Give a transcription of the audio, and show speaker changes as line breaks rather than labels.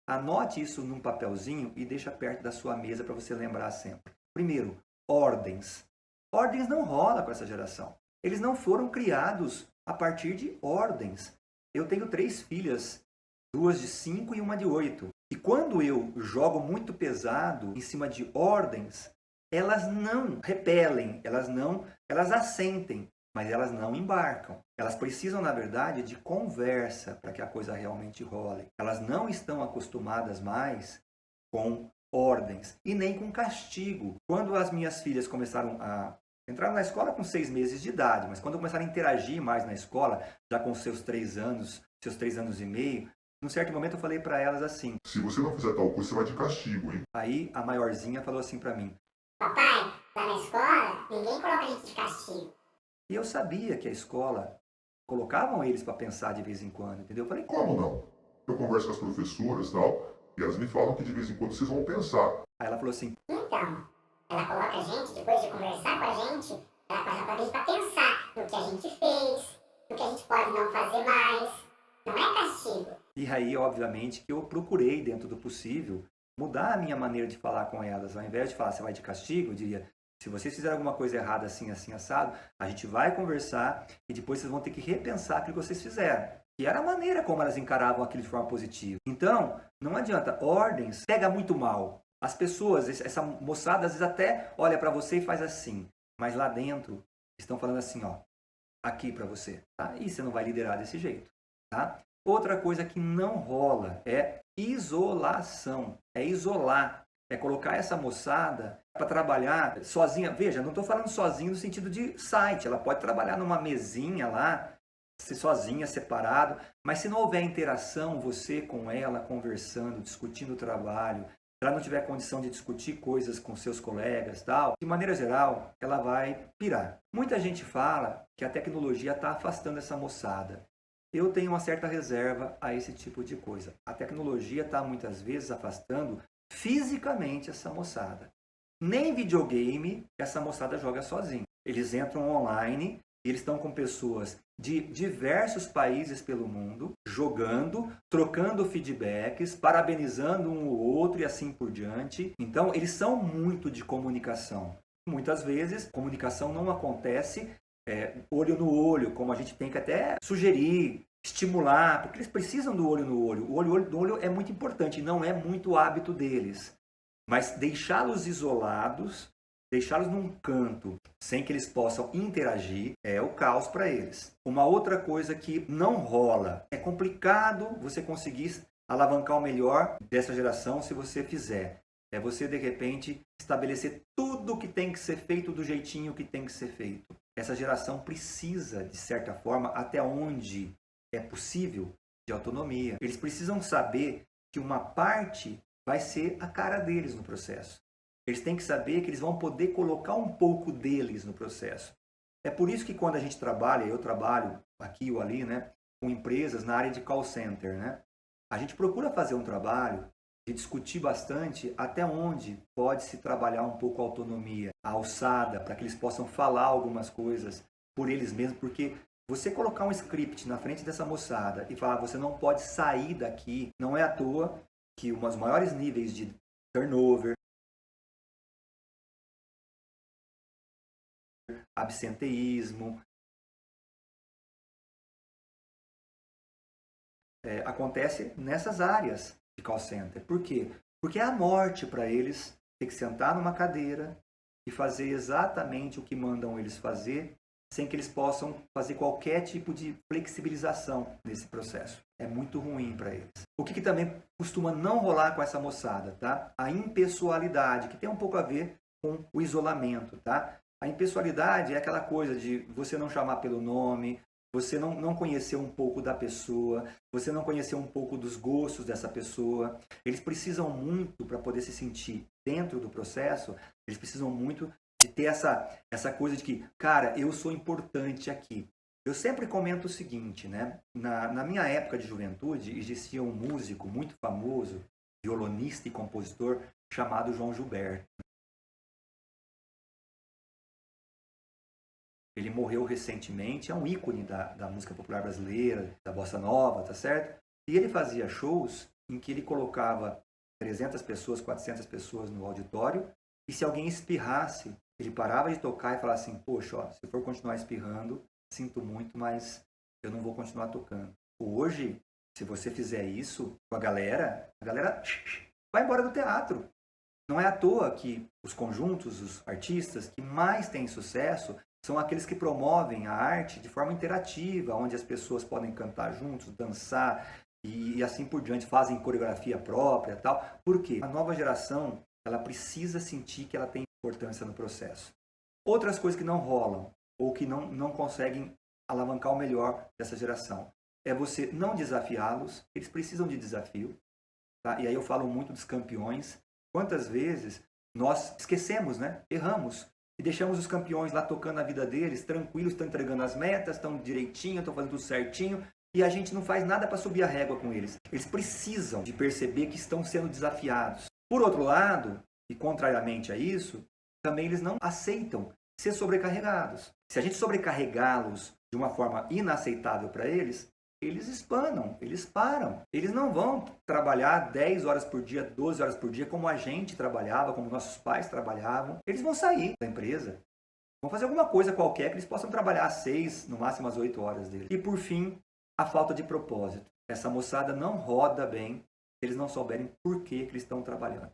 Anote isso num papelzinho e deixa perto da sua mesa para você lembrar sempre. Primeiro, ordens. Ordens não rola com essa geração. Eles não foram criados a partir de ordens. Eu tenho 3 filhas, 2 de 5 e uma de 8. E quando eu jogo muito pesado em cima de ordens, elas não repelem, elas assentem, mas elas não embarcam. Elas precisam, na verdade, de conversa para que a coisa realmente role. Elas não estão acostumadas mais com ordens e nem com castigo. Quando as minhas filhas começaram a entrar na escola com 6 meses de idade, mas quando começaram a interagir mais na escola, já com seus 3 anos, seus 3 anos e meio, num certo momento eu falei para elas assim:
se você não fizer tal coisa, você vai de castigo, hein?
Aí a maiorzinha falou assim para mim:
papai, lá na escola, ninguém coloca a gente de castigo.
E eu sabia que a escola colocavam eles para pensar de vez em quando, entendeu? Eu falei:
Como não? Eu converso com as professoras e tal, e elas me falam que de vez em quando vocês vão pensar.
Aí ela falou assim:
Então, ela coloca a gente, depois de conversar com a gente, ela coloca a gente pra pensar no que a gente fez, no que a gente pode não fazer mais. Não é castigo.
E aí, obviamente, que eu procurei, dentro do possível, mudar a minha maneira de falar com elas. Ao invés de falar, você vai de castigo, eu diria: se vocês fizerem alguma coisa errada assim, assim, assado, a gente vai conversar e depois vocês vão ter que repensar aquilo que vocês fizeram. E era a maneira como elas encaravam aquilo de forma positiva. Então, não adianta. Ordens pega muito mal. As pessoas, essa moçada, às vezes até olha para você e faz assim. Mas lá dentro, estão falando assim, ó, aqui para você. Tá? E você não vai liderar desse jeito. Tá? Outra coisa que não rola é isolação. É isolar. É colocar essa moçada para trabalhar sozinha. Veja, não estou falando sozinho no sentido de site. Ela pode trabalhar numa mesinha lá, ser sozinha, separado. Mas se não houver interação, você com ela, conversando, discutindo o trabalho, se ela não tiver condição de discutir coisas com seus colegas, tal, de maneira geral, ela vai pirar. Muita gente fala que a tecnologia está afastando essa moçada. Eu tenho uma certa reserva a esse tipo de coisa. A tecnologia está muitas vezes afastando fisicamente essa moçada. Nem videogame essa moçada joga sozinha. Eles entram online, eles estão com pessoas de diversos países pelo mundo, jogando, trocando feedbacks, parabenizando um ou outro e assim por diante. Então, eles são muito de comunicação. Muitas vezes, comunicação não acontece olho no olho, como a gente tem que até sugerir, estimular, porque eles precisam do olho no olho. O olho no olho é muito importante, não é muito hábito deles. Mas deixá-los isolados, deixá-los num canto, sem que eles possam interagir, é o caos para eles. Uma outra coisa que não rola, é complicado você conseguir alavancar o melhor dessa geração se você fizer. É você, de repente, estabelecer tudo o que tem que ser feito do jeitinho que tem que ser feito. Essa geração precisa, de certa forma, até onde é possível, de autonomia. Eles precisam saber que uma parte vai ser a cara deles no processo. Eles têm que saber que eles vão poder colocar um pouco deles no processo. É por isso que quando a gente trabalha, eu trabalho aqui ou ali, né, com empresas na área de call center, né, a gente procura fazer um trabalho de discutir bastante até onde pode se trabalhar um pouco a autonomia, a alçada, para que eles possam falar algumas coisas por eles mesmos, porque você colocar um script na frente dessa moçada e falar você não pode sair daqui, não é à toa que um dos maiores níveis de turnover, absenteísmo, acontece nessas áreas de call center. Por quê? Porque é a morte para eles ter que sentar numa cadeira e fazer exatamente o que mandam eles fazer, sem que eles possam fazer qualquer tipo de flexibilização nesse processo. É muito ruim para eles. O que também costuma não rolar com essa moçada, tá? A impessoalidade, que tem um pouco a ver com o isolamento, tá? A impessoalidade é aquela coisa de você não chamar pelo nome, você não conhecer um pouco da pessoa, você não conhecer um pouco dos gostos dessa pessoa. Eles precisam muito, para poder se sentir dentro do processo, eles precisam muito de ter essa coisa de que, cara, eu sou importante aqui. Eu sempre comento o seguinte, né? Na minha época de juventude, existia um músico muito famoso, violonista e compositor, chamado João Gilberto. Ele morreu recentemente, é um ícone da música popular brasileira, da bossa nova, tá certo? E ele fazia shows em que ele colocava 300 pessoas, 400 pessoas no auditório, e se alguém espirrasse, ele parava de tocar e falava assim, poxa, ó, se for continuar espirrando, sinto muito, mas eu não vou continuar tocando. Hoje, se você fizer isso com a galera vai embora do teatro. Não é à toa que os conjuntos, os artistas que mais têm sucesso são aqueles que promovem a arte de forma interativa, onde as pessoas podem cantar juntos, dançar e assim por diante, fazem coreografia própria e tal. Por quê? A nova geração, ela precisa sentir que ela tem importância no processo. Outras coisas que não rolam ou que não conseguem alavancar o melhor dessa geração é você não desafiá-los, eles precisam de desafio. Tá? E aí eu falo muito dos campeões. Quantas vezes nós esquecemos, né? Erramos e deixamos os campeões lá tocando a vida deles, tranquilos, estão entregando as metas, estão direitinho, estão fazendo tudo certinho, e a gente não faz nada para subir a régua com eles. Eles precisam de perceber que estão sendo desafiados. Por outro lado, e contrariamente a isso, também eles não aceitam ser sobrecarregados. Se a gente sobrecarregá-los de uma forma inaceitável para eles espanam, eles param. Eles não vão trabalhar 10 horas por dia, 12 horas por dia, como a gente trabalhava, como nossos pais trabalhavam. Eles vão sair da empresa. Vão fazer alguma coisa qualquer que eles possam trabalhar às 6, no máximo às 8 horas deles. E por fim, a falta de propósito. Essa moçada não roda bem se eles não souberem por que eles estão trabalhando.